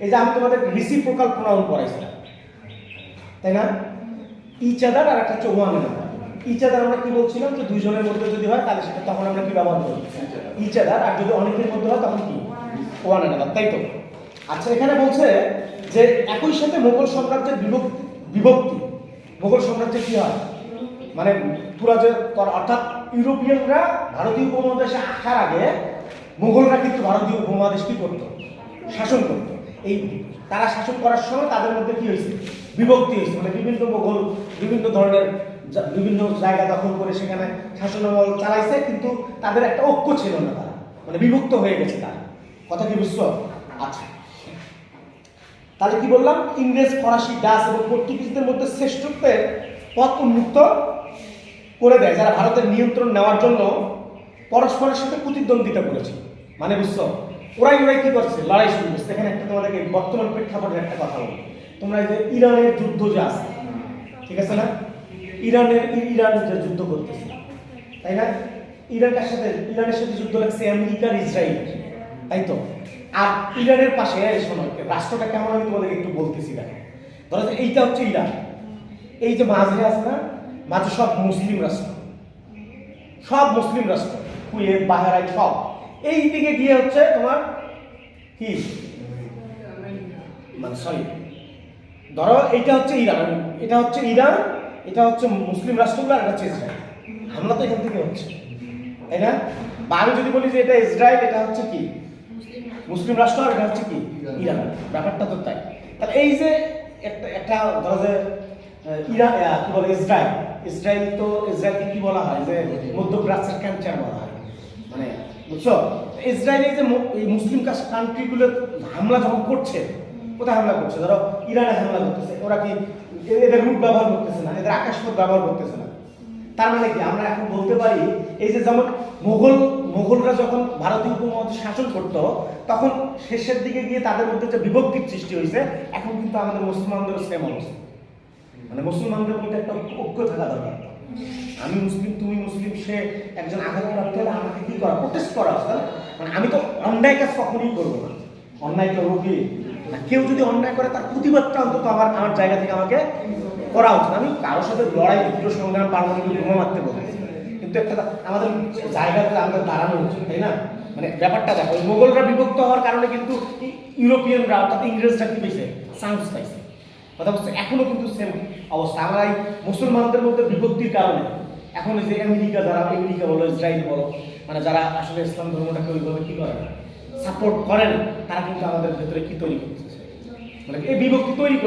এই যে আমি তোমাদের রিসিপ্রোকাল প্রোনাউন পড়াইছিলাম, তাই না? ইচ আদার আর একটা হচ্ছে ওয়ান অ্যানাদার। ইচ আদার আমরা কি বলছিলাম যে দুইজনের মধ্যে যদি হয় তাহলে সেটা তখন আমরা কি ব্যবহার করি? Each other. আর যদি অনেকের মধ্যে হয় তখন কি? ওয়ান অ্যানাদার, তাই তো? আচ্ছা, এখানে বলছে যে একই সাথে মোগল সাম্রাজ্যের বিভক্তি। মোগল সাম্রাজ্যে কি হয় মানে পুরো যে অর্থাৎ ইউরোপিয়ানরা ভারতীয় উপমহাদেশে আসার আগে মুঘলরা কিন্তু ভারতীয় উপমহাদেশ কি করতো? শাসন করতো। এই তারা শাসন করার সময় তাদের মধ্যে কি হয়েছে? বিভক্তি হয়েছে। মানে বিভিন্ন মুঘল বিভিন্ন ধরনের বিভিন্ন জায়গা দখল করে সেখানে শাসনামল চালাইছে, কিন্তু তাদের একটা ঐক্য ছিল না, তারা মানে বিভক্ত হয়ে গেছে তারা। কথা কি বুঝছো? আচ্ছা, তাহলে কি বললাম? ইংরেজ, ফরাসি, ডাচ এবং পর্তুগিজদের মধ্যে শ্রেষ্ঠত্বের পথ উন্মুক্ত করে দেয়, যারা ভারতের নিয়ন্ত্রণ নেওয়ার জন্য পরস্পরের সাথে প্রতিদ্বন্দ্বিতা করেছে। মানে বুঝছো? ওরাই কি করছে? লড়াই শুরু করছে। এখানে একটা তোমাদেরকে বর্তমান প্রেক্ষাপটের একটা কথা বলি। তোমরা এই যে ইরানের যুদ্ধ যে আছে, ঠিক আছে না? ইরান যে যুদ্ধ করতেছে, তাই না? ইরানের সাথে যুদ্ধ লাগছে আমেরিকার, ইসরায়েল, তাই তো? আর ইরানের পাশে শোনো রাষ্ট্রটা কেমন আমি তোমাদেরকে একটু বলতেছি। দেখো, ধরো যে এইটা হচ্ছে ইরান, এই যে মাঝে আছে না, মাঝে সব মুসলিম রাষ্ট্র, সব মুসলিম রাষ্ট্র, কুয়েত, বাহরাইন সব। এই দিকে গিয়ে হচ্ছে তোমার কি মানে সরি, ধরো এইটা হচ্ছে ইরান, এটা হচ্ছে ইরান, এটা হচ্ছে মুসলিম রাষ্ট্রগুলো, আর এটা হচ্ছে ইসরায়েল। হামলা তো এখান থেকে হচ্ছে, তাই না? বা আমি যদি বলি যে এটা ইসরায়েল, এটা হচ্ছে কি মুসলিম রাষ্ট্র, আর এটা হচ্ছে কি ইরান। ব্যাপারটা তো তাই। তাহলে এই যে একটা ধরো যে ইরান কি বলে ইসরায়েলকে কি বলা হয়? যে মধ্যপ্রাচ্যের ক্যান্সার বলা হয়। মানে বুঝছো? ইসরায়েল এই যে এই মুসলিম কান্ট্রিগুলো হামলা যখন করছে, কোথায় হামলা করছে? ধরো ইরানে হামলা করতেছে, ওরা কি এদের রুট ব্যবহার করতেছে না, এদের আকাশপথ ব্যবহার করতেছে না। তার মানে কি আমরা এখন বলতে পারি এই যে যেমন মোগলরা যখন ভারতীয় উপমহাদেশ শাসন করতো, তখন শেষের দিকে গিয়ে তাদের মধ্যে যে বিভক্তির সৃষ্টি হয়েছে, এখন কিন্তু আমাদের মুসলমানদেরও সেম অবস্থা। মানে মুসলমানদের মধ্যে একটা ঐক্য থাকা দরকার। আমি মুসলিম, তুমি মুসলিম, সে একজন আঘাতপ্রাপ্ত হলে আমাকে কি করা? প্রোটেস্ট করা। মানে আমি তো অন্যায় কাজ কখনই করবো না। অন্যায় করবো কি না, কেউ যদি অন্যায় করে তার প্রতিবাদটা অন্তত আমার জায়গা থেকে আমাকে করা উচিত। আমি কারোর সাথে লড়াই, বিদ্রোহ, সংগ্রাম, পারমাণবিক বোমা মারতে বলতেছি, কিন্তু একটা আমাদের জায়গাতে আমাদের দাঁড়ানো উচিত, তাই না? মানে ব্যাপারটা দেখো, ওই মোগলরা বিভক্ত হওয়ার কারণে কিন্তু ইউরোপিয়ানরা অর্থাৎ ইংরেজরা কি পেয়েছে? চান্স পাইছে। কথা বলছে এখনো কিন্তু সেম অবস্থা। আমরা এই মুসলমানদের মধ্যে বিভক্তির কারণে এখন যে আমেরিকা বলো, ইসরায়েল বলো, মানে যারা আসলে ইসলাম ধর্মটাকে ওইভাবে কি করে না, সাপোর্ট করে না, তারা কিন্তু আমাদের ভেতরে কি তৈরি করতেছে? মানে এই বিভক্তি তৈরি করে